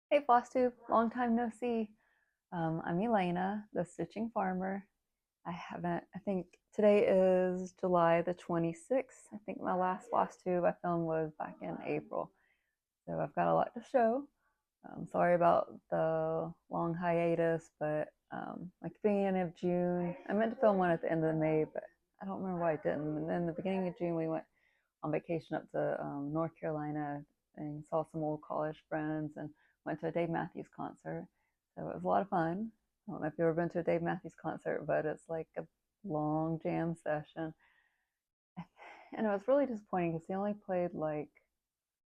Hey Flosstube, long time no see. I'm Elena, the stitching farmer. I think today is July the 26th. I think my last Flosstube I filmed was back in April. So I've got a lot to show. Sorry about the long hiatus, but like the beginning of June, I meant to film one at the end of May, but I don't remember why I didn't. And then the beginning of June, we went on vacation up to North Carolina and saw some old college friends and went to a Dave Matthews concert. So it was a lot of fun. I don't know if you've ever been to a Dave Matthews concert, but it's like a long jam session. And it was really disappointing because he only played like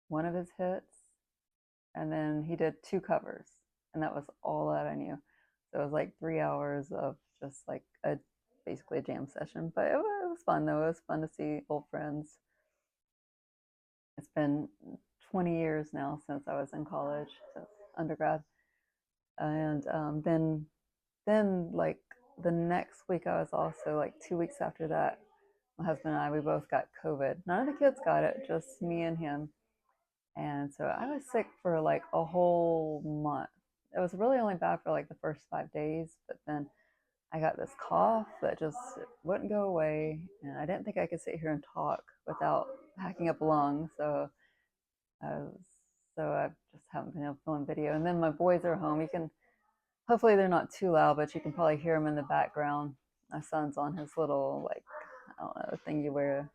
one of his hits and then he did two covers. And that was all that I knew. So it was like 3 hours of just like a basically a jam session. But it was fun though. It was fun to see old friends. It's been 20 years now since I was in college, since undergrad. And then like the next week, I was also like 2 weeks after that, my husband and I, we both got COVID. None of the kids got it, just me and him. And so I was sick for like a whole month. It was really only bad for like the first 5 days, but then I got this cough that just wouldn't go away. And I didn't think I could sit here and talk without hacking up a lung. Uh, so I just haven't been able to film video. And then my boys are home. You can, hopefully they're not too loud, but you can probably hear them in the background. My son's on his little, like, I don't know, the thing you wear,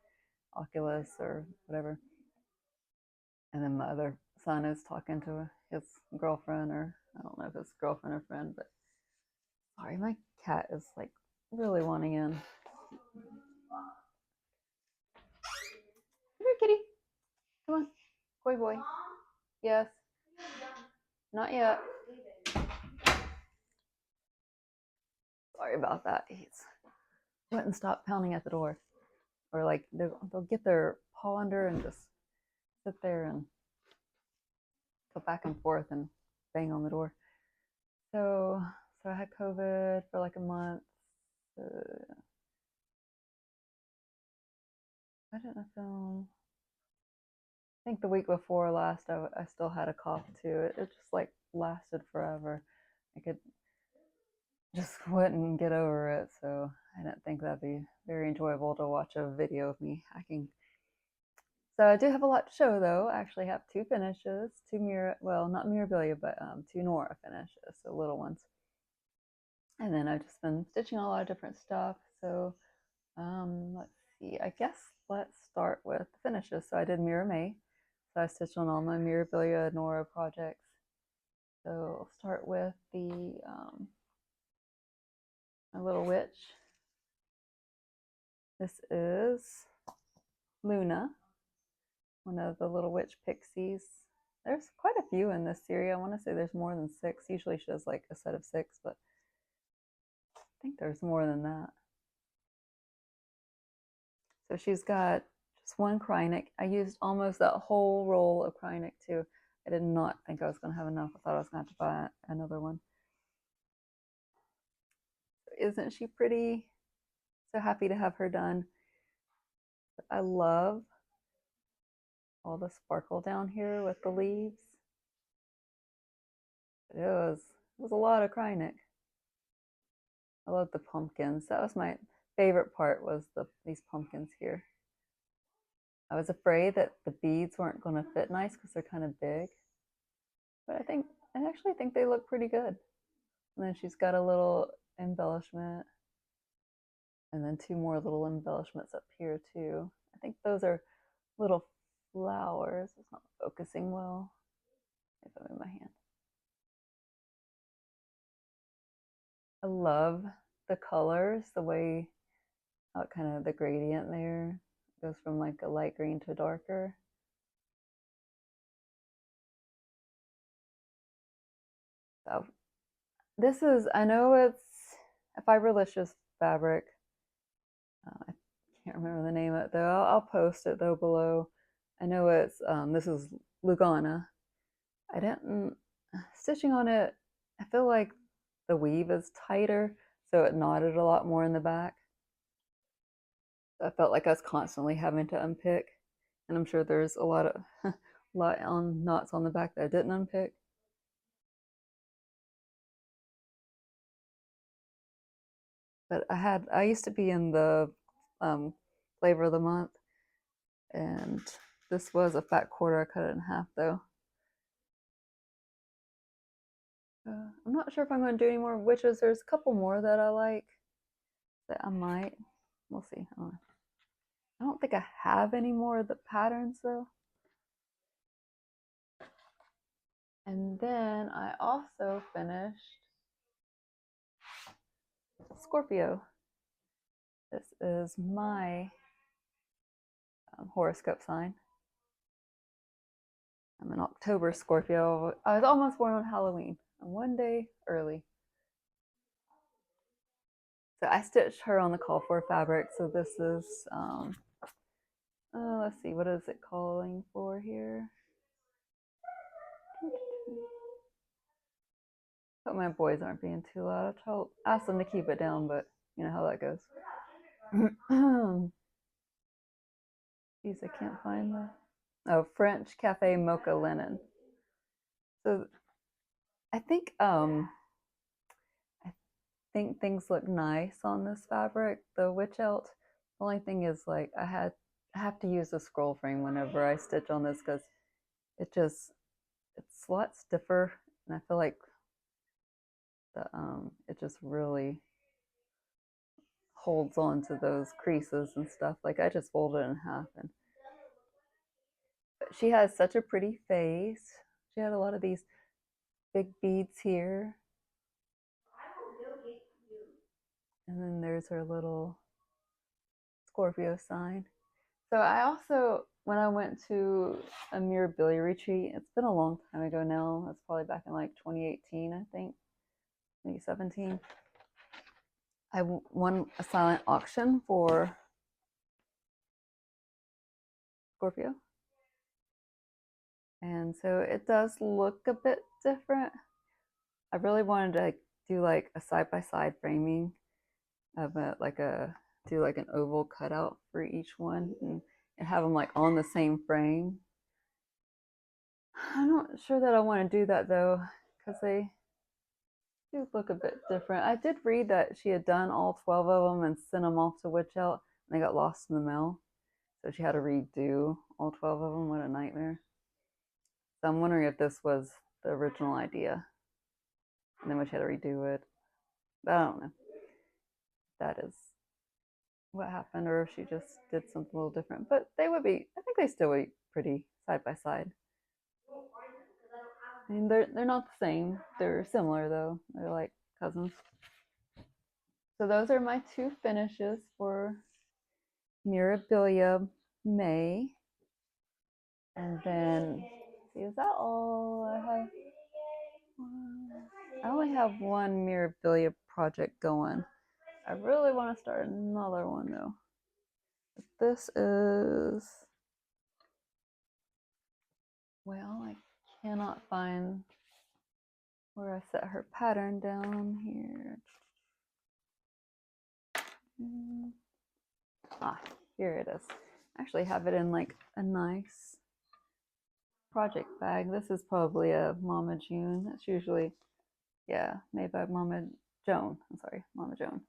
Oculus or whatever. And then my other son is talking to his girlfriend, or I don't know if it's girlfriend or friend, but sorry, my cat is like really wanting in. Come here, kitty. Come on. Boy. Yes. Not yet. Sorry about that. He's wouldn't stop pounding at the door. Or like they'll get their paw under and just sit there and go back and forth and bang on the door. So I had COVID for like a month. I didn't film. I think the week before last, I still had a cough too. It just like lasted forever. I could just wouldn't get over it. So I didn't think that'd be very enjoyable to watch a video of me hacking. So I do have a lot to show though. I actually have two finishes, well, not Mirabilia, but two Nora finishes, so little ones. And then I've just been stitching a lot of different stuff. So let's see, I guess let's start with the finishes. So I did Mirror May. So I stitched on all my Mirabilia Nora projects. So I'll start with the my little witch. This is Luna, one of the little witch pixies. There's quite a few in this series. I want to say there's more than 6. Usually she does like a set of 6, but I think there's more than that. So she's got just one Krynic. I used almost that whole roll of Krynic too. I did not think I was going to have enough. I thought I was going to have to buy another one. Isn't she pretty? So happy to have her done. I love all the sparkle down here with the leaves. It was a lot of Krynic. I love the pumpkins. That was my favorite part, was these pumpkins here. I was afraid that the beads weren't going to fit nice because they're kind of big, but I actually think they look pretty good. And then she's got a little embellishment, and then 2 more little embellishments up here too. I think those are little flowers. It's not focusing well. If I'm in my hand. I love the colors, the way how it kind of the gradient there goes from like a light green to darker. So this is, I know it's a Fiberlicious fabric. I can't remember the name of it though. I'll post it though below. I know it's, this is Lugana. I didn't, stitching on it, I feel like the weave is tighter, so it knotted a lot more in the back. I felt like I was constantly having to unpick, and I'm sure there's a lot on knots on the back that I didn't unpick. But I used to be in the flavor of the month, and this was a fat quarter. I cut it in half though. I'm not sure if I'm going to do any more witches. There's a couple more that I like that I might. We'll see. I don't think I have any more of the patterns though. And then I also finished Scoprio. This is my horoscope sign. I'm an October Scorpio. I was almost born on Halloween. I'm one day early. So I stitched her on the call for fabric. So this is, let's see, what is it calling for here? Hope my boys aren't being too loud. I'll ask them to keep it down, but you know how that goes. Geez, I can't find the... Oh, French Cafe Mocha Linen. So I think things look nice on this fabric, the Wichelt. The only thing is, like, I have to use the scroll frame whenever I stitch on this because it's a lot stiffer, and I feel like it just really holds on to those creases and stuff. Like, I just fold it in half, and but she has such a pretty face. She had a lot of these big beads here. And then there's her little Scorpio sign. So I also, when I went to a Mirabilia retreat, it's been a long time ago now. It's probably back in like 2018, I think, 2017. I won a silent auction for Scorpio. And so it does look a bit different. I really wanted to do like a side-by-side framing of do like an oval cutout for each one and have them like on the same frame. I'm not sure that I want to do that though, because they do look a bit different. I did read that she had done all 12 of them and sent them off to Wichelt, and they got lost in the mail. So she had to redo all 12 of them. What a nightmare. So I'm wondering if this was the original idea, and then we had to redo it. But I don't know. That is what happened, or if she just did something a little different. But they would be, I think they still would be pretty side by side. I mean, they're not the same. They're similar though. They're like cousins. So those are my two finishes for Mirabilia May. And then, see, is that all I have? I only have one Mirabilia project going. I really want to start another one though. But this is, well, I cannot find where I set her pattern down here. Ah, here it is. I actually have it in like a nice project bag. This is probably a Mama June. That's usually, yeah, made by Mama Joan. I'm sorry, Mama Joan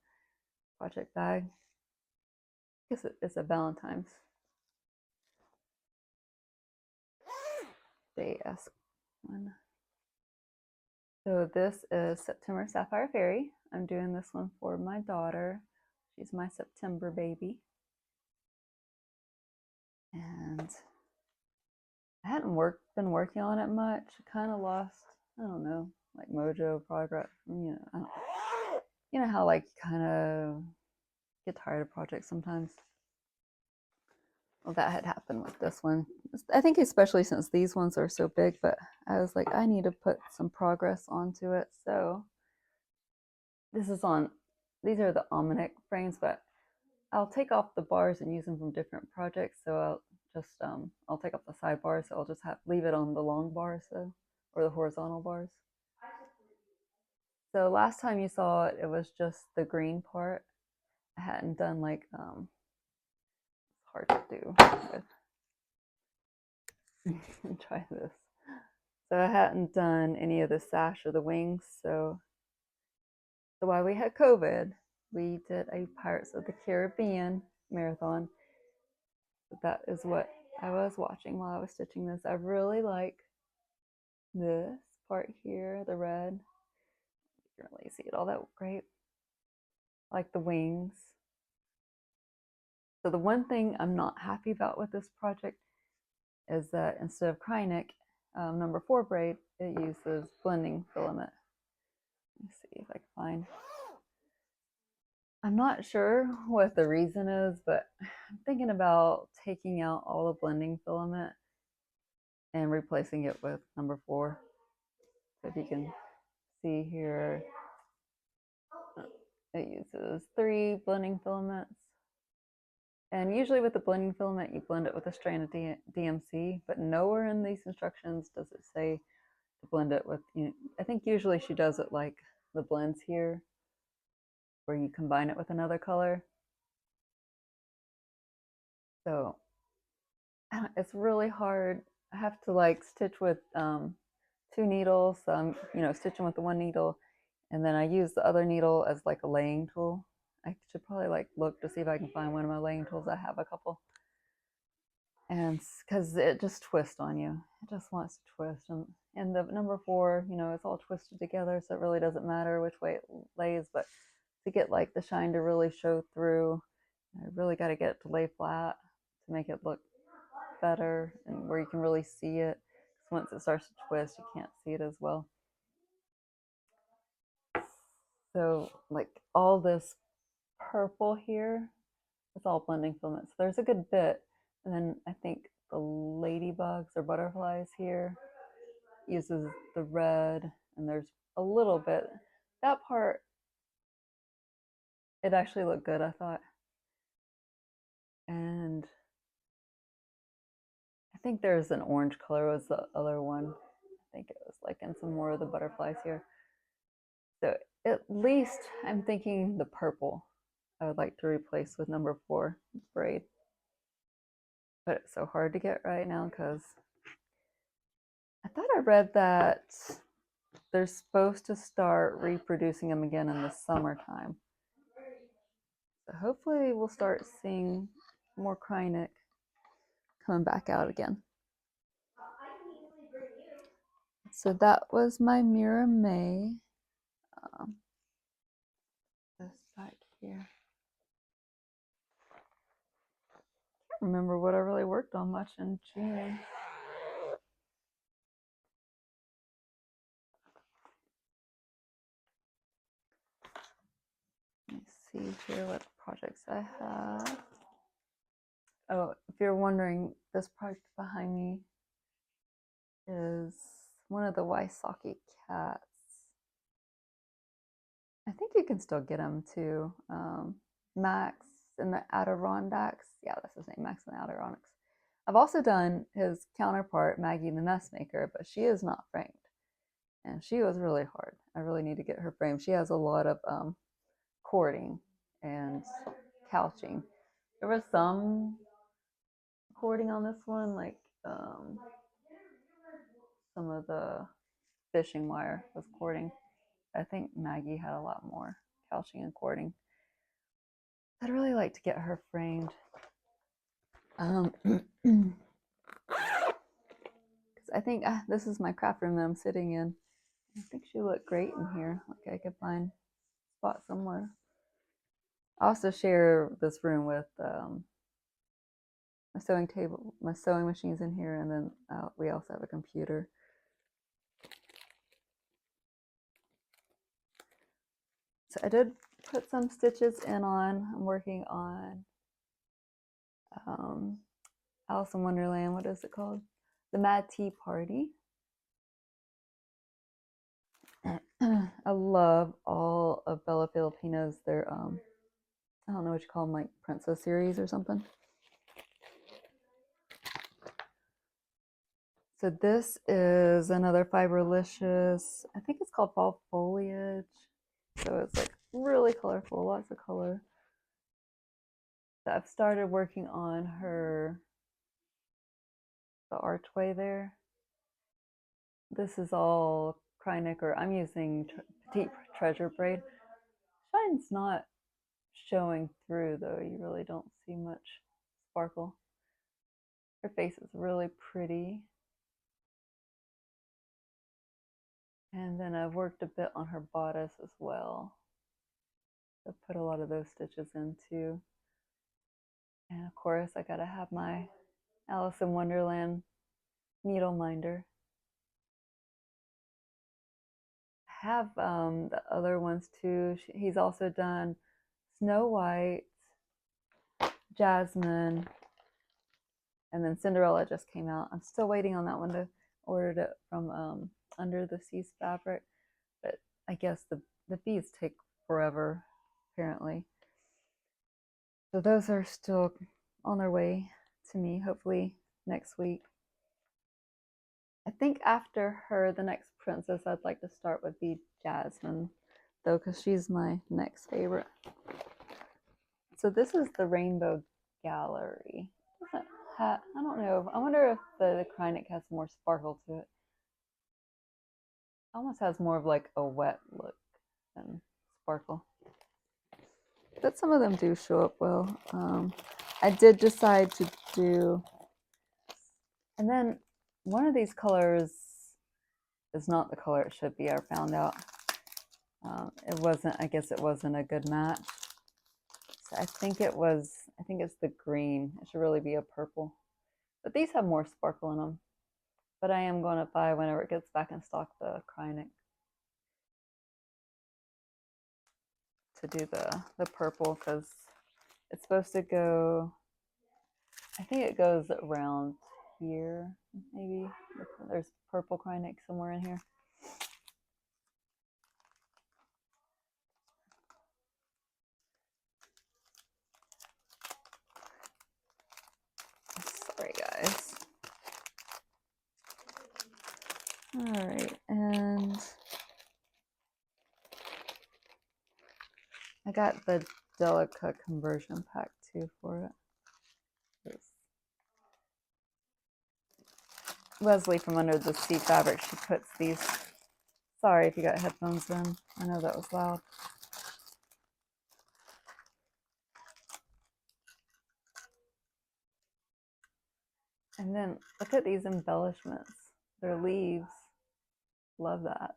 project bag. I guess it's a Valentine's Day-esque one. So this is September Sapphire Fairy. I'm doing this one for my daughter. She's my September baby. And I hadn't been working on it much. I kind of lost, I don't know, like mojo, progress. You know how like kind of get tired of projects sometimes. Well, that had happened with this one. I think especially since these ones are so big, but I was like, I need to put some progress onto it. So this is on, these are the Almanac frames, but I'll take off the bars and use them from different projects. So I'll just, I'll take off the side bars. So I'll just leave it on the long bars, so, or the horizontal bars. So last time you saw it, it was just the green part. I hadn't done like, it's hard to do with. Try this. So I hadn't done any of the sash or the wings. So while we had COVID, we did a Pirates of the Caribbean marathon. That is what I was watching while I was stitching this. I really like this part here, the red. You can't really see it all that great. I like the wings. So the one thing I'm not happy about with this project is that instead of Krynic, number 4 braid, it uses blending filament. Let me see if I can find. I'm not sure what the reason is, but I'm thinking about taking out all the blending filament and replacing it with number 4. So if you can see here, it uses 3 blending filaments. And usually with the blending filament, you blend it with a strand of DMC, but nowhere in these instructions does it say to blend it with, I think usually she does it like the blends here, where you combine it with another color. So it's really hard. I have to like stitch with 2 needles. So I'm, stitching with the 1 needle, and then I use the other needle as like a laying tool. I should probably like look to see if I can find one of my laying tools. I have a couple. And because it just twists on you. It just wants to twist. And the number 4, it's all twisted together, so it really doesn't matter which way it lays. But to get like the shine to really show through, I really got to get it to lay flat to make it look better and where you can really see it. Because once it starts to twist, you can't see it as well. So like all this purple here, it's all blending filament. So there's a good bit. And then I think the ladybugs or butterflies here uses the red, and there's a little bit. That part, it actually looked good, I thought. And I think there's an orange color was the other one. I think it was like in some more of the butterflies here. So at least I'm thinking the purple I would like to replace with number 4 braid. But it's so hard to get right now because I thought I read that they're supposed to start reproducing them again in the summertime. So hopefully we'll start seeing more Krynic coming back out again. So that was my Mirabilia. This back here. I can't remember what I really worked on much in June. Let me see here what projects I have. Oh, if you're wondering, this project behind me is one of the Waisaki cats. I think you can still get them too. Max in the Adirondacks. Yeah, that's his name, Max in the Adirondacks. I've also done his counterpart, Maggie the Messmaker, but she is not framed. And she was really hard. I really need to get her framed. She has a lot of cording and couching. There was some cording on this one, like some of the fishing wire was cording. I think Maggie had a lot more couching and cording. I'd really like to get her framed. Because I think this is my craft room that I'm sitting in. I think she looked great in here. Okay, I could find a spot somewhere. I also share this room with my sewing table, my sewing machine's in here, and then we also have a computer. So I did put some stitches in on. I'm working on Alice in Wonderland. What is it called? The Mad Tea Party. I love all of Bella Filipina's. Their I don't know what you call them, like Princess series or something. So this is another Fiberlicious. I think it's called Fall Foliage. So it's like really colorful, lots of color. So I've started working on the archway there. This is all Krynic, or I'm using Petite Treasure braid. Shine's not showing through though. You really don't see much sparkle. Her face is really pretty. And then I've worked a bit on her bodice as well. I put a lot of those stitches in too. And of course I gotta have my Alice in Wonderland needle minder. I have the other ones too. He's also done Snow White, Jasmine, and then Cinderella just came out. I'm still waiting on that one. To ordered it from Under the Seas Fabric, but I guess the beads take forever apparently. So those are still on their way to me, hopefully next week. I think after her, the next princess I'd like to start would be Jasmine, though, because she's my next favorite. So this is the Rainbow Gallery. I don't know. I wonder if the Krynic has more sparkle to it. Almost has more of like a wet look than sparkle. But some of them do show up well. I did decide to do, and then one of these colors is not the color it should be. I found out it wasn't. I guess it wasn't a good match. So I think it's the green. It should really be a purple. But these have more sparkle in them. But I am going to buy, whenever it gets back in stock, the Krynic to do the purple, because it's supposed to go, I think it goes around here, maybe. There's purple Krynic somewhere in here. Sorry, guys. All right, and I got the Delica conversion pack too for it. Leslie from Under the Sea Fabric, she puts these. Sorry if you got headphones in. I know that was loud. And then look at these embellishments. They're leaves. Love that.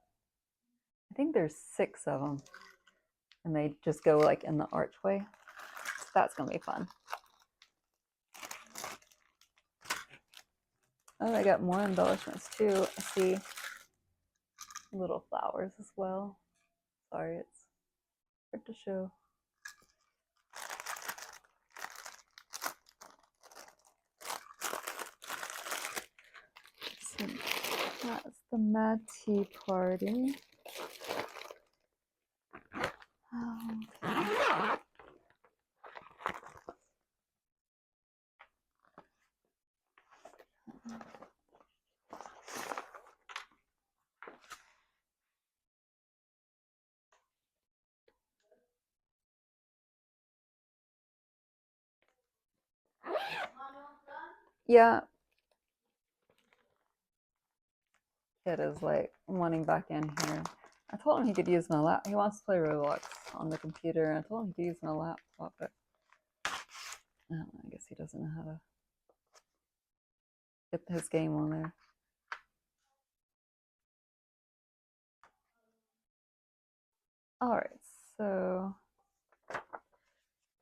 I think there's 6 of them. And they just go like in the archway. So that's going to be fun. Oh, I got more embellishments too. I see little flowers as well. Sorry, it's hard to show. So that's the Mad Tea Party. Yeah. Kid is like wanting back in here. I told him he could use my laptop. He wants to play Roblox on the computer, and I told him he could use my laptop, but I guess he doesn't know how to get his game on there. All right, so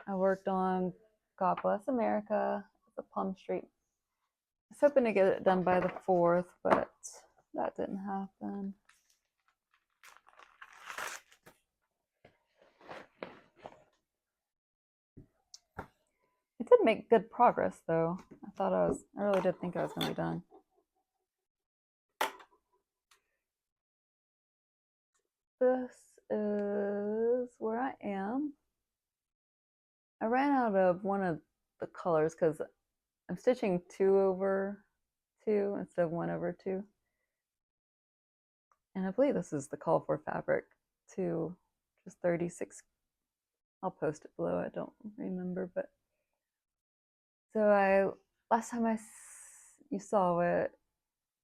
I worked on God Bless America, the Plum Street. I was hoping to get it done by the 4th, but that didn't happen. It did make good progress, though. I really did think I was going to be done. This is where I am. I ran out of one of the colors because I'm stitching 2/2 instead of 1/2. And I believe this is the call for fabric too, just 36. I'll post it below. I don't remember, but so last time you saw it,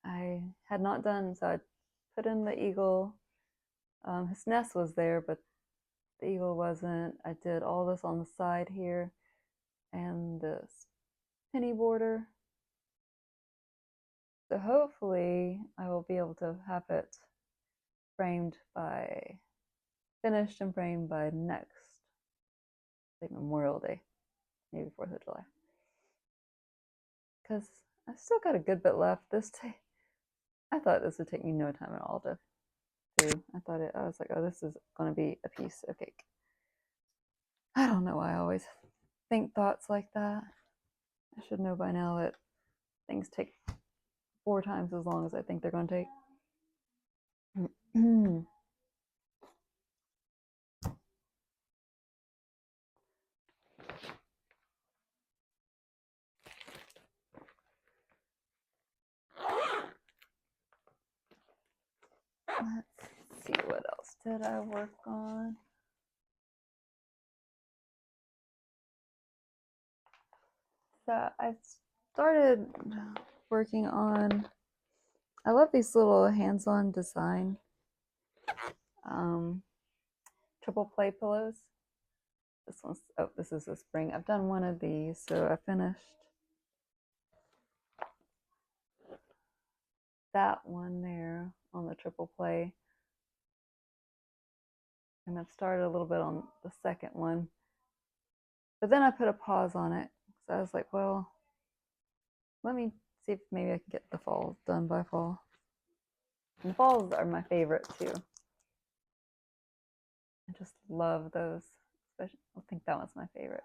I had not done, so I put in the eagle. His nest was there, but the eagle wasn't. I did all this on the side here and this penny border. So hopefully I will be able to have it finished and framed by next, like Memorial Day, maybe 4th of July. Because I still got a good bit left. I thought this would take me no time at all to do. I was like, oh, this is going to be a piece of cake. I don't know why I always think thoughts like that. I should know by now that things take 4 times as long as I think they're going to take. Let's see, what else did I work on? So I started working on, I love these little hands-on design triple play pillows. This is a spring. I've done one of these, so I finished that one there on the triple play. And I've started a little bit on the second one. But then I put a pause on it. So I was like, well, let me see if maybe I can get the falls done by fall. And the falls are my favorite too. I just love those. I think that one's my favorite.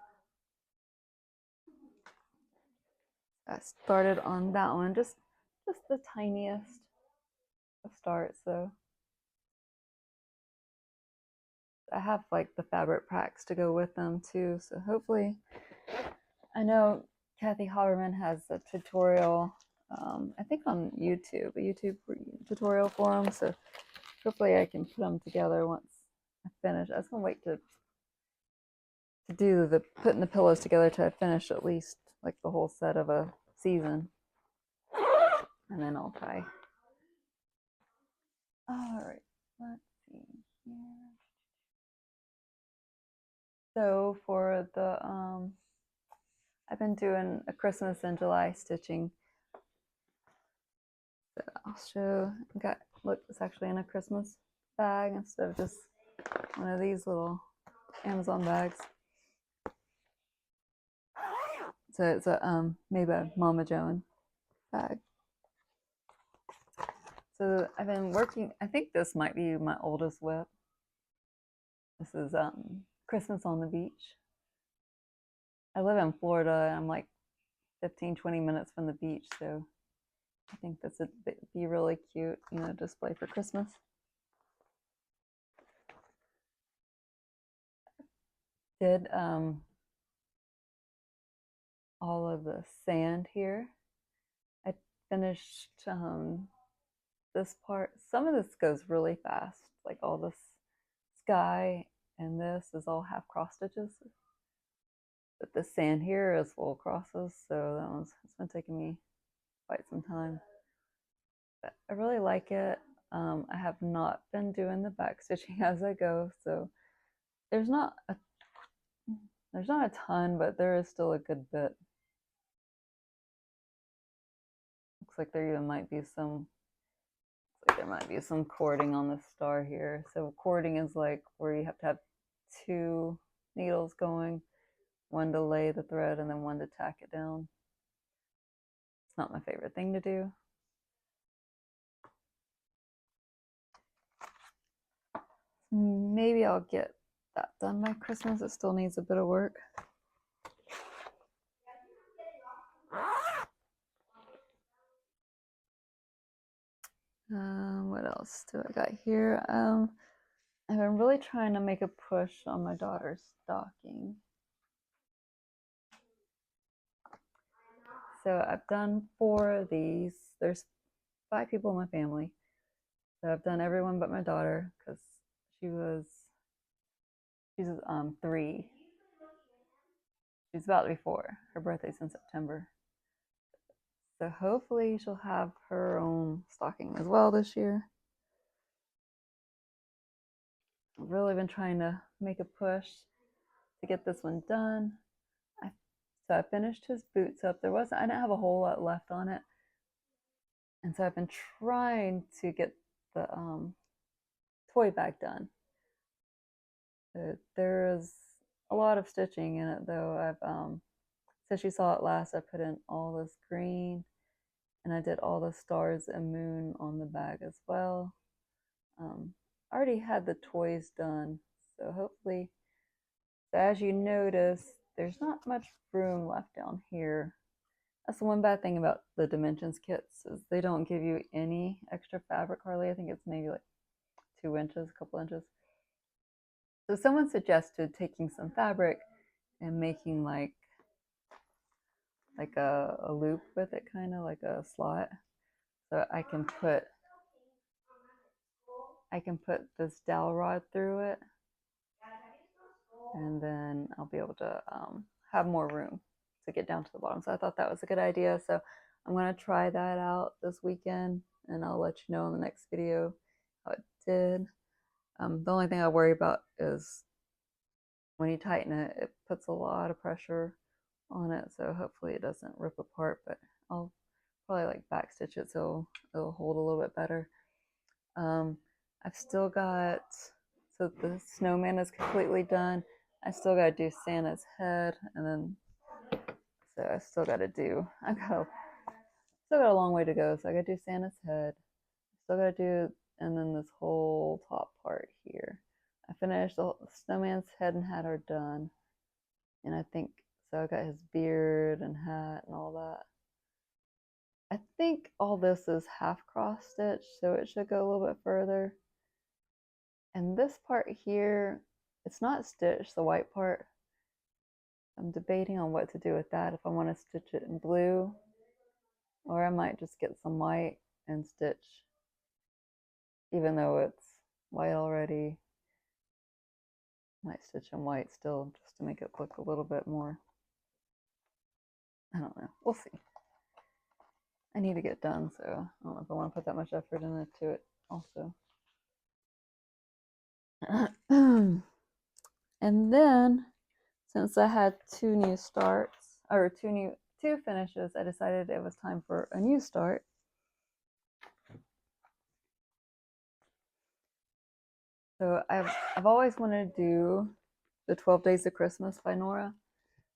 I started on that one, just the tiniest of starts. So I have like the fabric packs to go with them too. So hopefully, I know Kathy Haberman has a tutorial, I think on YouTube, a YouTube tutorial for them. So hopefully I can put them together once I finish. I was gonna wait to do the putting the pillows together till I finish at least like the whole set of a season, and then I'll try. All right, let's see here. So for the I've been doing a Christmas in July stitching. So I'll show. Look, it's actually in a Christmas bag instead of just one of these little Amazon bags. So it's a made by Mama Joan bag. So I've been working. I think this might be my oldest whip. This is Christmas on the beach. I live in Florida, and I'm like 15-20 minutes from the beach, so I think this would be really cute, display for Christmas. Did all of the sand here. I finished this part. Some of this goes really fast, like all this sky, and this is all half cross stitches. But the sand here is full crosses, so it's been taking me quite some time. But I really like it. I have not been doing the back stitching as I go, so there's not a ton, but there is still a good bit. Looks like there might be some cording on the star here. So cording is like where you have to have 2 needles going, one to lay the thread and then one to tack it down. It's not my favorite thing to do. Maybe I'll get that done by Christmas. It still needs a bit of work. What else do I got here? I've been really trying to make a push on my daughter's stocking. So I've done 4 of these. There's 5 people in my family. So I've done everyone but my daughter because she's 3. She's about to be 4. Her birthday's in September. So hopefully she'll have her own stocking as well this year. I've really been trying to make a push to get this one done. So I finished his boots up. I didn't have a whole lot left on it. And so I've been trying to get the toy bag done. There is a lot of stitching in it though. Since you saw it last, I put in all this green and I did all the stars and moon on the bag as well. I already had the toys done, so hopefully, so as you notice, there's not much room left down here. That's the one bad thing about the dimensions kits is they don't give you any extra fabric hardly. I think it's maybe like 2 inches, a couple inches. So someone suggested taking some fabric and making like a loop with it, kind of like a slot. So I can put this dowel rod through it, and then I'll be able to have more room to get down to the bottom. So I thought that was a good idea. So I'm going to try that out this weekend, and I'll let you know in the next video how it did. The only thing I worry about is when you tighten it, it puts a lot of pressure on it. So hopefully it doesn't rip apart, but I'll probably like backstitch it so it'll hold a little bit better. I've still got, so the snowman is completely done. I still got to do Santa's head, and then, so I still got to do, still got a long way to go. So I got to do Santa's head. Still got to do, and then this whole top part here. I finished the snowman's head and hat are done. And I think, so I got his beard and hat and all that. I think all this is half cross stitch, so it should go a little bit further. And this part here, it's not stitched, the white part. I'm debating on what to do with that, if I want to stitch it in blue, or I might just get some white and stitch, even though it's white already. I might stitch in white still, just to make it look a little bit more, I don't know, we'll see. I need to get done, so I don't know if I want to put that much effort into it also. And then, since I had 2 new starts, or 2 finishes, I decided it was time for a new start. So I've always wanted to do the 12 Days of Christmas by Nora.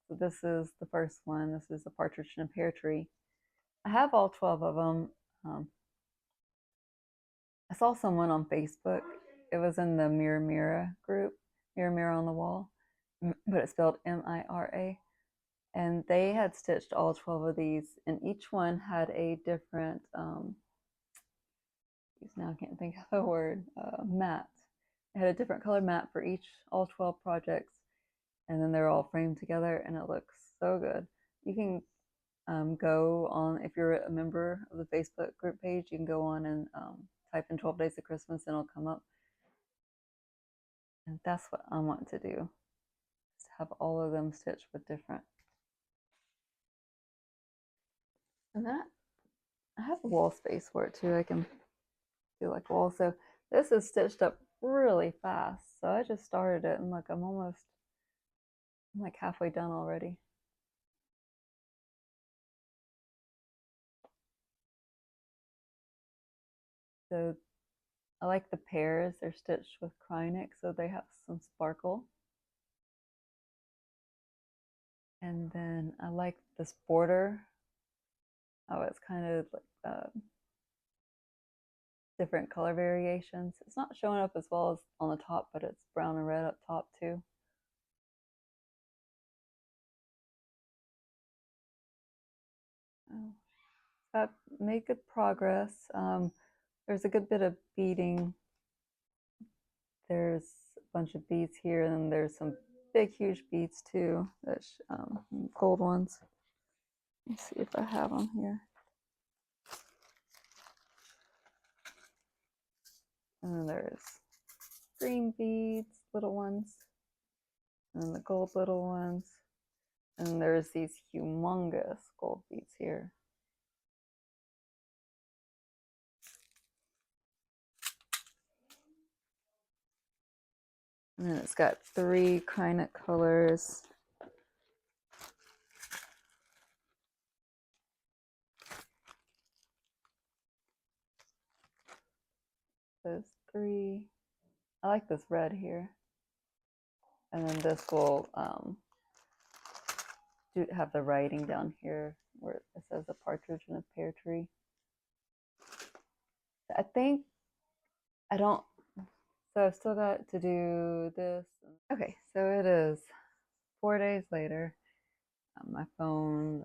So this is the first one. This is a Partridge and a Pear tree. I have all 12 of them. I saw someone on Facebook. It was in the Mirabilia group, Mirror on the Wall, but it's spelled M-I-R-A. And they had stitched all 12 of these, and each one had a different, now I can't think of the word, mat. It had a different color mat for all 12 projects, and then they're all framed together, and it looks so good. You can go on, if you're a member of the Facebook group page, you can go on and type in 12 Days of Christmas and it'll come up. And that's what I want to do, is to have all of them stitched with different. And that, I have a wall space for it too. I can do like wall. So this is stitched up really fast. So I just started it and look, I'm like halfway done already. So I like the pears. They're stitched with Krynic, so they have some sparkle. And then I like this border. Oh, it's kind of like different color variations. It's not showing up as well as on the top, but it's brown and red up top too. Oh, I've made good progress. There's a good bit of beading. There's a bunch of beads here, and then there's some big, huge beads too. That's gold ones. Let's see if I have them here. And then there's green beads, little ones, and the gold little ones. And there's these humongous gold beads here. And then it's got 3 Krynet colors. Those 3. I like this red here. And then this will have the writing down here where it says a partridge and a pear tree. I think I don't, so I've still got to do this. Okay, so it is 4 days later. My phone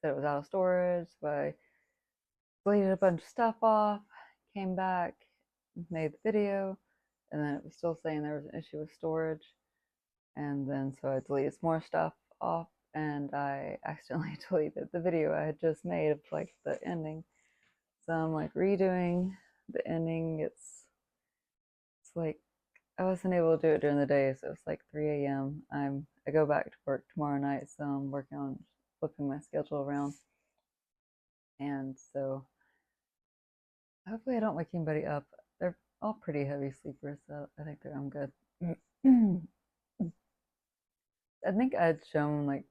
said it was out of storage, so I deleted a bunch of stuff off, came back, made the video, and then it was still saying there was an issue with storage. And then so I deleted some more stuff off, and I accidentally deleted the video I had just made of like the ending. So I'm like redoing the ending. It's like I wasn't able to do it during the day, so it's like 3 a.m. I go back to work tomorrow night, so I'm working on flipping my schedule around. And so hopefully I don't wake anybody up. They're all pretty heavy sleepers, so I think I'm good. I think I had shown like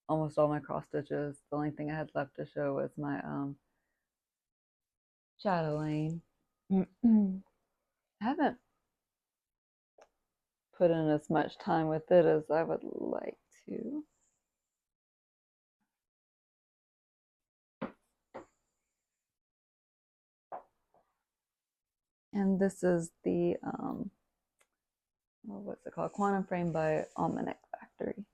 almost all my cross stitches. The only thing I had left to show was my Chatelaine. I haven't put in as much time with it as I would like to. And this is the what's it called? Quantum Frame by Almanac Factory.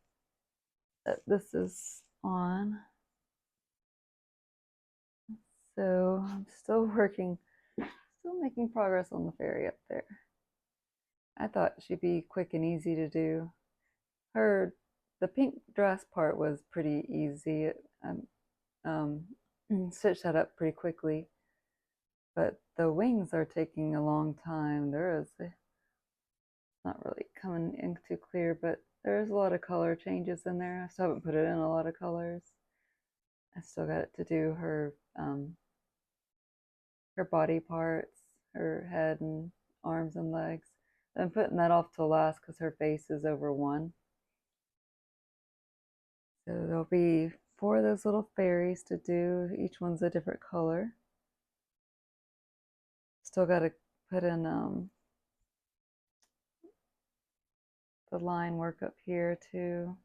This is on. So I'm still making progress on the fairy up there. I thought she'd be quick and easy to do. The pink dress part was pretty easy. Stitched that up pretty quickly. But the wings are taking a long time. Not really coming in too clear, but there's a lot of color changes in there. I still haven't put it in a lot of colors. I still got it to do her body parts, her head and arms and legs. I'm putting that off till last because her face is over 1. So there'll be 4 of those little fairies to do. Each one's a different color. Still got to put in the line work up here too.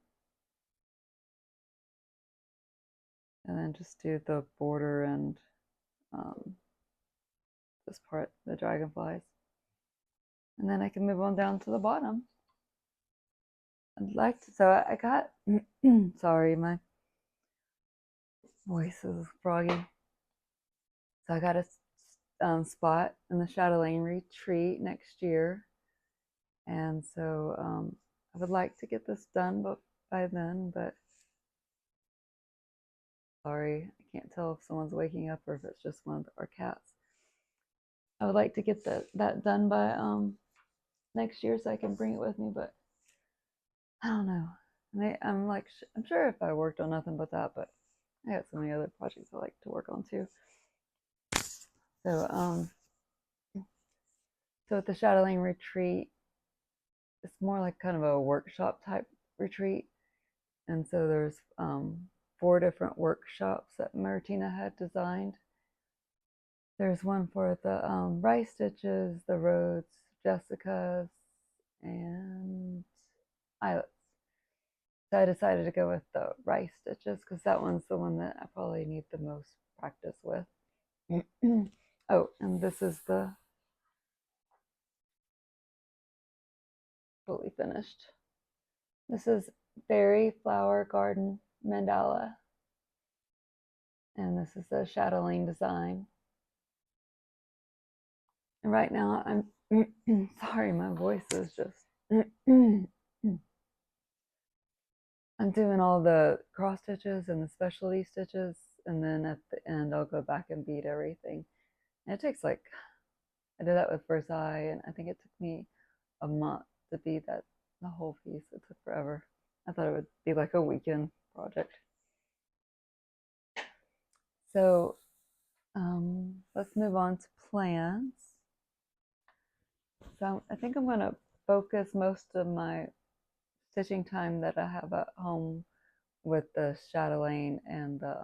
And then just do the border and this part, the dragonflies. And then I can move on down to the bottom. I'd like to, so I got, sorry, my voice is froggy. So I got a spot in the Chatelaine retreat next year. And so I would like to get this done by then, but sorry, I can't tell if someone's waking up or if it's just one of our cats. I would like to get that done by next year so I can bring it with me, but I don't know. I'm sure if I worked on nothing but that, but I got so many other projects I like to work on too. So at the Chatelaine retreat, it's more like kind of a workshop type retreat, and so there's 4 different workshops that Martina had designed. There's one for the rice stitches, the Rhodes, Jessica's, and eyelets. So I decided to go with the rice stitches because that one's the one that I probably need the most practice with. Oh, and this is the fully finished. This is Fairy Flower Garden Mandala. And this is the Chatelaine design. And right now I'm sorry, my voice is just I'm doing all the cross stitches and the specialty stitches, and then at the end I'll go back and bead everything. And it takes like, I did that with Versailles, and I think it took me a month to bead the whole piece. It took forever. I thought it would be like a weekend project. So let's move on to plants. So I think I'm gonna focus most of my stitching time that I have at home with the Chatelaine and the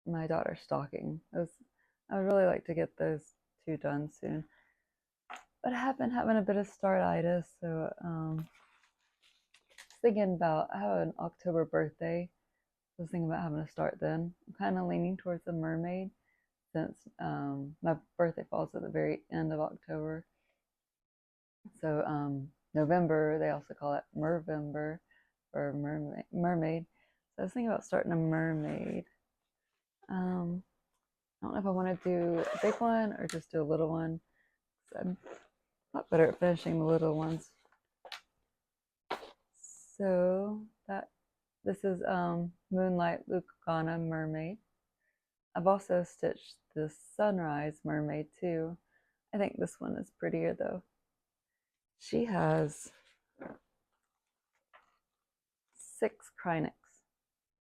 my daughter's stocking. I would really like to get those two done soon, but I have been having a bit of startitis, so thinking about, I have an October birthday. I was thinking about having to start then. I'm kind of leaning towards the mermaid since my birthday falls at the very end of October. So November, they also call it Mervember or mermaid. So I was thinking about starting a mermaid. I don't know if I want to do a big one or just do a little one. I'm a lot better at finishing the little ones. So this is Moonlight Lugana Mermaid. I've also stitched the Sunrise Mermaid too. I think this one is prettier though. She has 6 Krynics.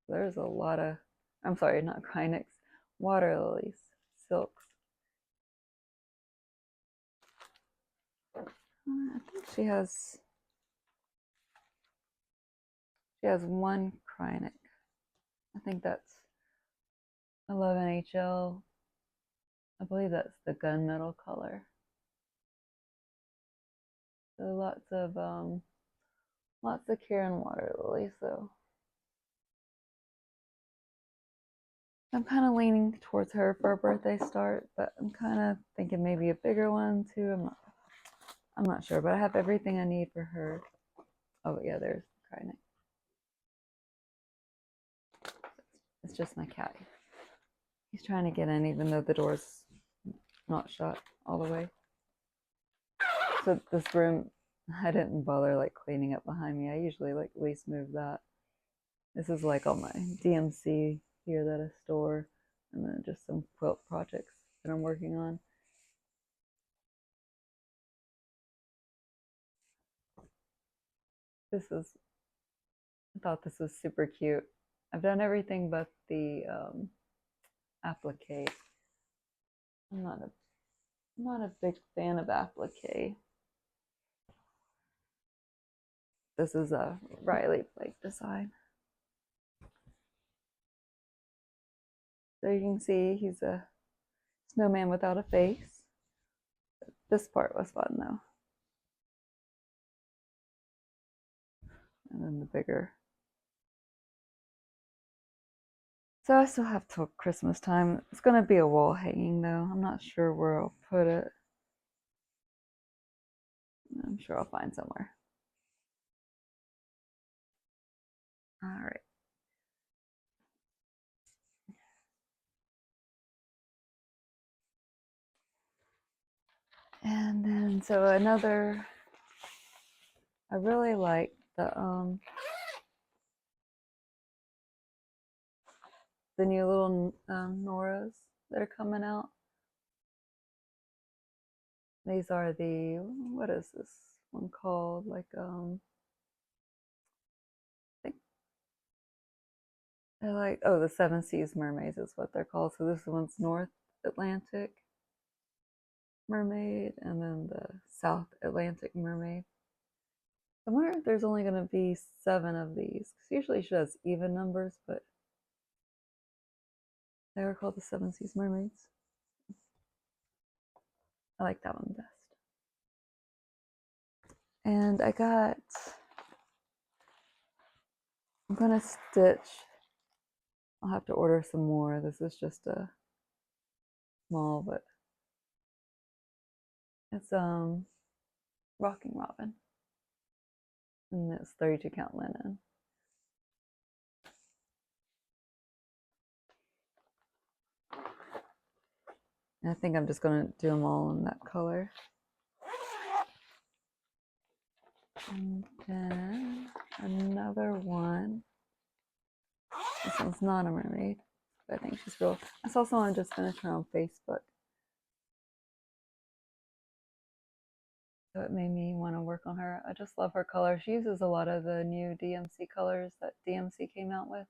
There's a lot of, I'm sorry, not Krynics, water lilies, silks. I think she has 1 Krynic. I think that's 11 HL. I believe that's the gunmetal color. So lots of Karen water lilies. So I'm kind of leaning towards her for a birthday start, but I'm kind of thinking maybe a bigger one too. I'm not sure, but I have everything I need for her. Oh yeah, there's the Krynic. It's just my cat. He's trying to get in even though the door's not shut all the way. So this room, I didn't bother like cleaning up behind me. I usually like at least move that. This is like all my DMC here that I store, and then just some quilt projects that I'm working on. I thought this was super cute. I've done everything but the applique. I'm not a big fan of applique. This is a Riley Blake design. So you can see he's a snowman without a face. This part was fun though. And then the bigger. So I still have till Christmas time. It's going to be a wall hanging though. I'm not sure where I'll put it. I'm sure I'll find somewhere. All right. And then, so another, I really like the new little Noras that are coming out. These are the, what is this one called? Like, I think they're like, oh, the 7 Seas Mermaids is what they're called. So this one's North Atlantic Mermaid, and then the South Atlantic Mermaid. I wonder if there's only going to be 7 of these, because usually she does even numbers, but they were called the 7 Seas Mermaids. I like that one best. And I'm going to stitch, I'll have to order some more. This is just a small, but it's Rocking Robin. And it's 32 count linen. And I think I'm just going to do them all in that color. And then another one. This one's not a mermaid, but I think she's real. I saw someone just finish her on Facebook. So it made me want to work on her. I just love her color. She uses a lot of the new DMC colors that DMC came out with.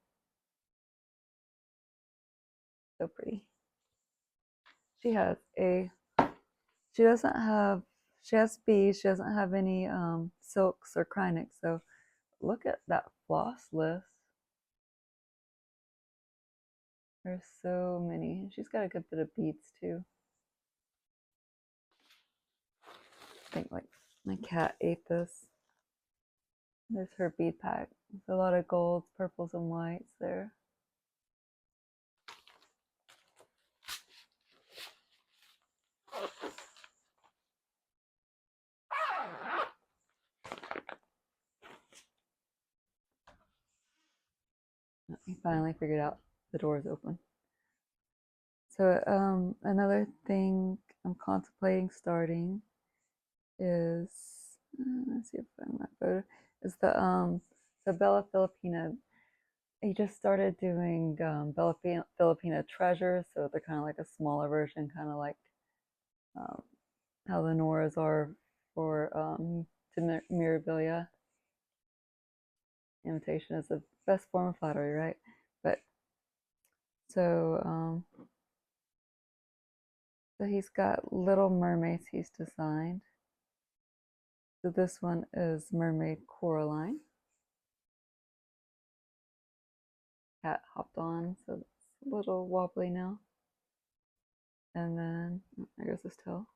So pretty. She has a She doesn't have, she has bees, she doesn't have any silks or krynics. So look at that floss list. There's so many. She's got a good bit of beads too. I think like my cat ate this. There's her bead pack. There's a lot of golds, purples, and whites there. He finally figured out the door is open. So another thing I'm contemplating starting is, let's see if I find my photo, is the Bella Filipina. He just started doing Bella Filipina treasures, so they're kind of like a smaller version, kind of like um, how the Noras are for Mirabilia. Imitation is the best form of flattery, right? But so so he's got little mermaids he's designed. So this one is Mermaid Coraline. Cat hopped on, so it's a little wobbly now. And then there goes his tail.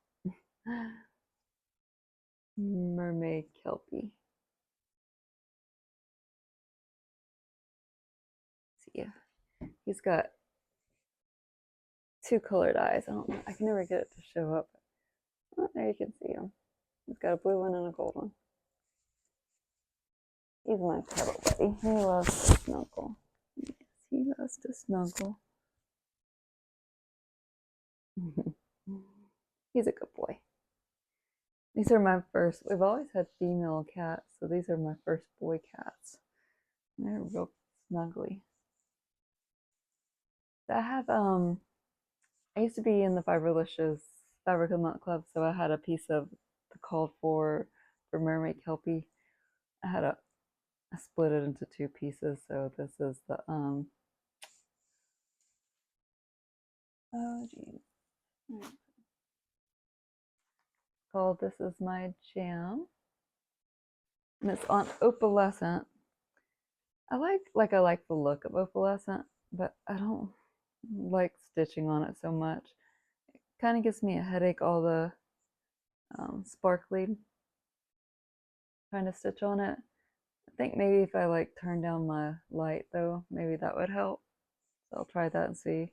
Mermaid Kelpie. See, he's got two colored eyes. I don't know. I can never get it to show up. Oh, there you can see him. He's got a blue one and a gold one. He's my cuddle buddy. He loves to snuggle. Yes, he loves to snuggle. He's a good boy. These are my first, we've always had female cats, so these are my first boy cats. And they're real snuggly. I have, I used to be in the Fiberlicious Fabric of the Month Club, so I had a piece of the called for Mermaid Kelpie. I split it into two pieces, so this is the, oh geez. Called This Is My Jam. And it's on opalescent. I like the look of opalescent, but I don't like stitching on it so much. It kind of gives me a headache, all the sparkly trying to stitch on it. I think maybe if I like turn down my light though, maybe that would help. So I'll try that and see.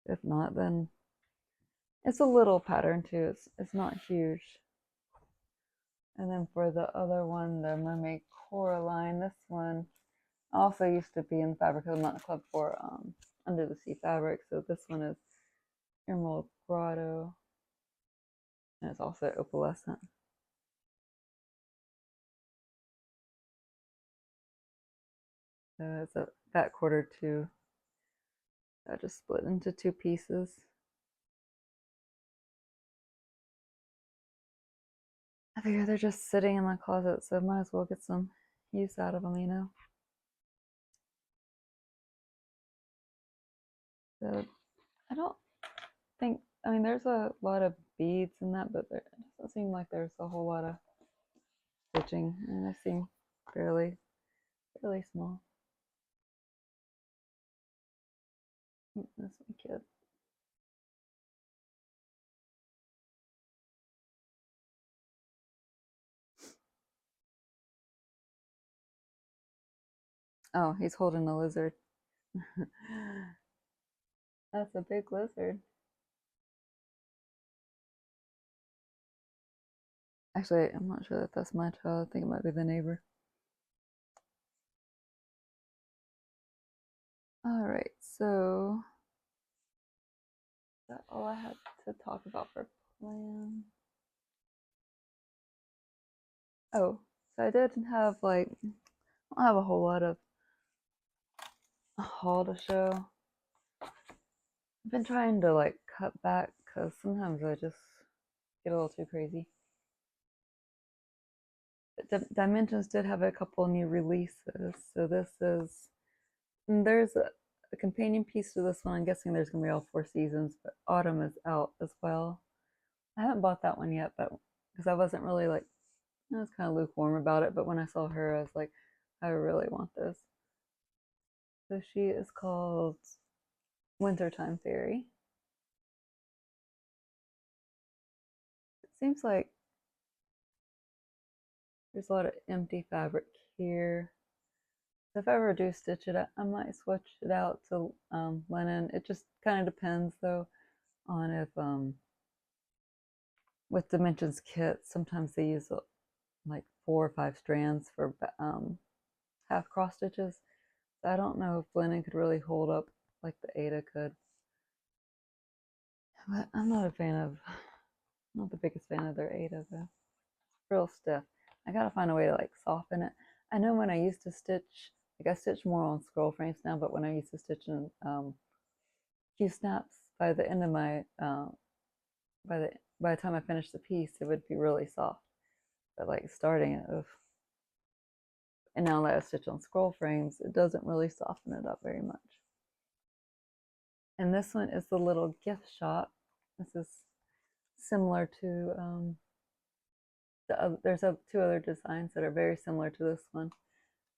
If not, then it's a little pattern too. It's not huge. And then for the other one, the Mermaid Coraline, this one also used to be in the Fabric of the Month Club for Under the Sea fabric. So this one is Emerald Grotto, and it's also opalescent. So it's a fat quarter too. I just split into two pieces. I figure they're just sitting in my closet, so I might as well get some use out of them, you know. So I don't think, I mean, there's a lot of beads in that, but it doesn't seem like there's a whole lot of stitching, and they seem fairly small. That's my kid. Oh, he's holding a lizard. That's a big lizard. Actually, I'm not sure that that's my child. I think it might be the neighbor. All right, so that's all I had to talk about for plan. Oh, so I didn't have like, I don't have a whole lot of a haul to show. I've been trying to like cut back because sometimes I just get a little too crazy. But Dimensions did have a couple new releases. So this is, there's a companion piece to this one. I'm guessing there's gonna be all 4 seasons, but Autumn is out as well. I haven't bought that one yet, but because I wasn't really like, I was kind of lukewarm about it. But when I saw her, I was like, I really want this. So she is called Wintertime Fairy. It seems like there's a lot of empty fabric here. So if I ever do stitch it, I might switch it out to linen. It just kind of depends though on if with dimensions kits, sometimes they use like 4 or 5 strands for half cross stitches. So I don't know if linen could really hold up like the Aida could. But I'm not a fan of, not the biggest fan of their Aida though. It's real stiff. I gotta find a way to like soften it. I know when I used to stitch, like I stitch more on scroll frames now, but when I used to stitch in Q snaps, by the end of my by the time I finished the piece, it would be really soft. But like starting it, ugh. And now that I stitch on scroll frames, it doesn't really soften it up very much. And this one is the little gift shop. This is similar to there's 2 other designs that are very similar to this one.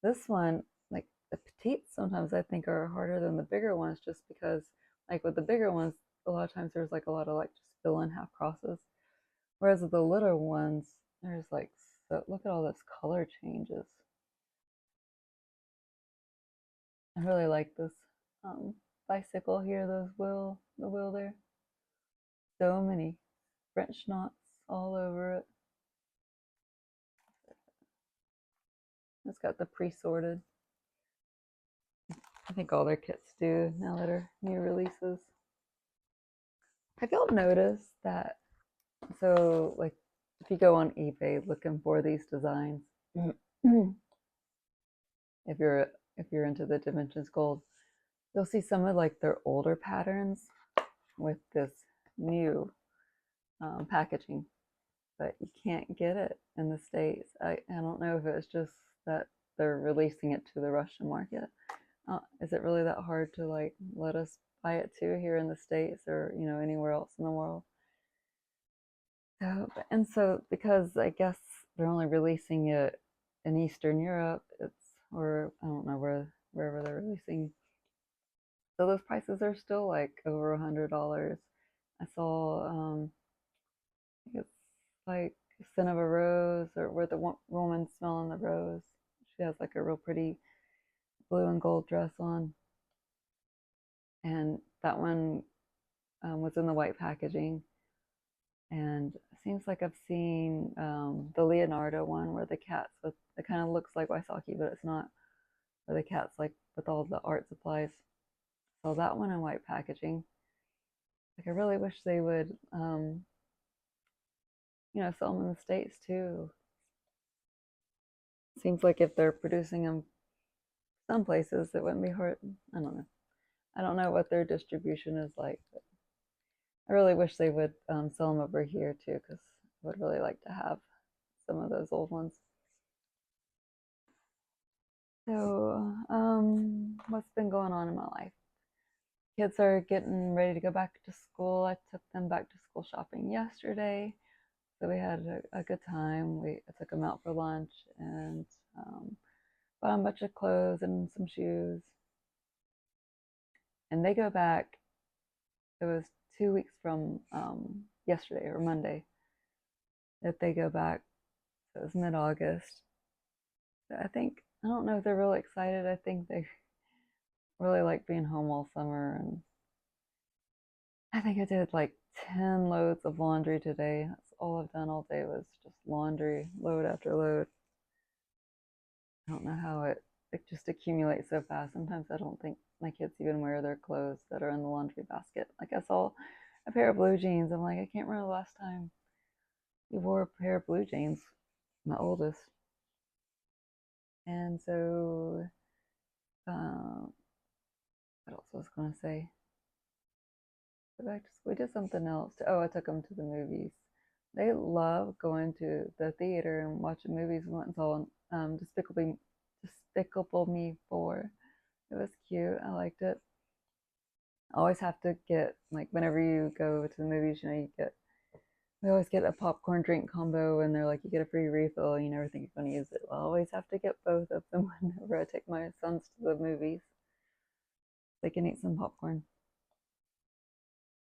This one, like the petites, sometimes I think are harder than the bigger ones, just because like with the bigger ones, a lot of times there's like a lot of like just fill in half crosses. Whereas with the littler ones, there's like, so look at all this color changes. I really like this bicycle here, the wheel there. So many French knots all over it. It's got the pre-sorted. I think all their kits do now that are new releases. Have y'all noticed that? So, like, if you go on eBay looking for these designs, if you're into the Dimensions Gold, you'll see some of like their older patterns with this new packaging, but you can't get it in the States. I don't know if it's just that they're releasing it to the Russian market. Is it really that hard to like let us buy it too here in the States or anywhere else in the world? So because I guess they're only releasing it in Eastern Europe, or I don't know wherever they're releasing. So those prices are still like over $100. I saw I think it's like Scent of a Rose, or where the woman smelling the rose. She has like a real pretty blue and gold dress on, and that one was in the white packaging. And it seems like I've seen the Leonardo one where the cat's with, it kind of looks like Wysocki, but it's not, where the cat's like with all the art supplies. So that one in white packaging. Like I really wish they would sell them in the States too. Seems like if they're producing them some places, it wouldn't be hard. I don't know. I don't know what their distribution is like, but I really wish they would sell them over here too, because I would really like to have some of those old ones. So, what's been going on in my life? Kids are getting ready to go back to school. I took them back to school shopping yesterday. So we had a good time. I took them out for lunch and bought a bunch of clothes and some shoes. And they go back, it was 2 weeks from yesterday or Monday that they go back. So it was mid-August. So I don't know if they're really excited. I think they really like being home all summer. And I think I did like 10 loads of laundry today. That's all I've done all day was just laundry, load after load. I don't know how it just accumulates so fast. Sometimes I don't think my kids even wear their clothes that are in the laundry basket. Like I saw a pair of blue jeans. I'm like, I can't remember the last time we wore a pair of blue jeans, my oldest. And so, what else was I going to say? Go back to school. We did something else. Oh, I took them to the movies. They love going to the theater and watching movies. We went and saw Despicable Me 4. It was cute. I liked it. I always have to get, like, whenever you go to the movies, you get we always get a popcorn drink combo, and they're like, you get a free refill. You never think you're going to use it. Well, I always have to get both of them whenever I take my sons to the movies. They can eat some popcorn.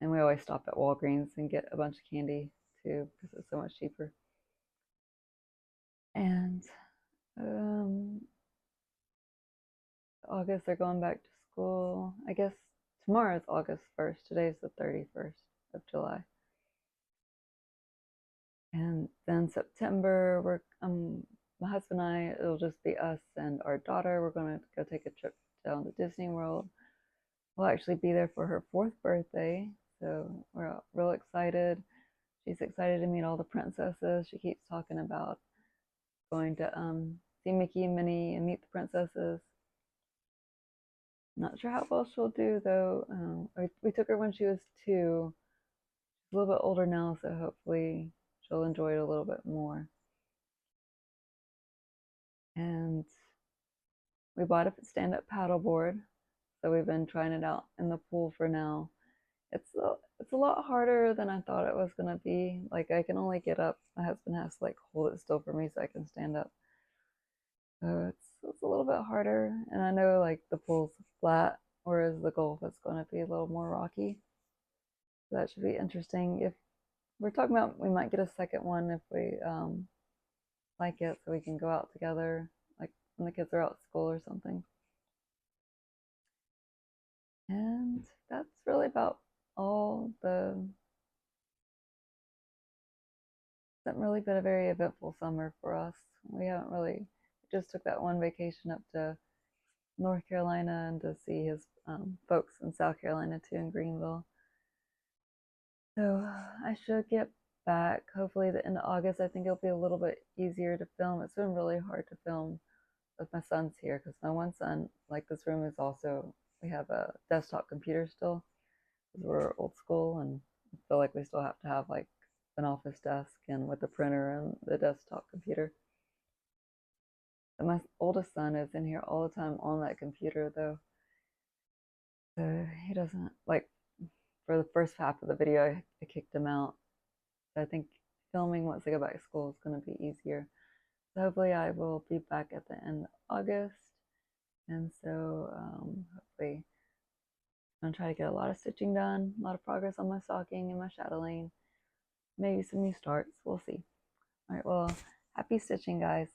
And we always stop at Walgreens and get a bunch of candy too, because it's so much cheaper. And August, they're going back to school. I guess tomorrow is August 1st. Today's the 31st of July. And then September, my husband and I, it'll just be us and our daughter. We're going to go take a trip down to Disney World. We'll actually be there for her 4th birthday, so we're real excited. She's excited to meet all the princesses. She keeps talking about going to see Mickey and Minnie and meet the princesses. Not sure how well she'll do though. We took her when she was 2. She's a little bit older now, so hopefully she'll enjoy it a little bit more. And we bought a stand-up paddleboard, so we've been trying it out in the pool for now. It's a lot harder than I thought it was gonna be. Like, I can only get up. My husband has to like hold it still for me so I can stand up. So it's a little bit harder, and I know like the pool's flat, whereas the Gulf is going to be a little more rocky. So that should be interesting. If we're talking about, we might get a second one if we like it, so we can go out together, like when the kids are out of school or something. And that's really about all. It's hasn't really been a very eventful summer for us. We haven't really, just took that one vacation up to North Carolina and to see his folks in South Carolina too, in Greenville. So I should get back hopefully the end of August. I think it'll be a little bit easier to film. It's been really hard to film with my sons here because my one son, like, this room is also, we have a desktop computer still because we're old school, and I feel like we still have to have like an office desk and with the printer and the desktop computer. And my oldest son is in here all the time on that computer though, so he doesn't like, for the first half of the video I kicked him out. So I think filming once I go back to school is going to be easier. So hopefully I will be back at the end of August, and so hopefully I'm going to try to get a lot of stitching done, a lot of progress on my stocking and my chatelaine, maybe some new starts. We'll see. All right, well, happy stitching, guys.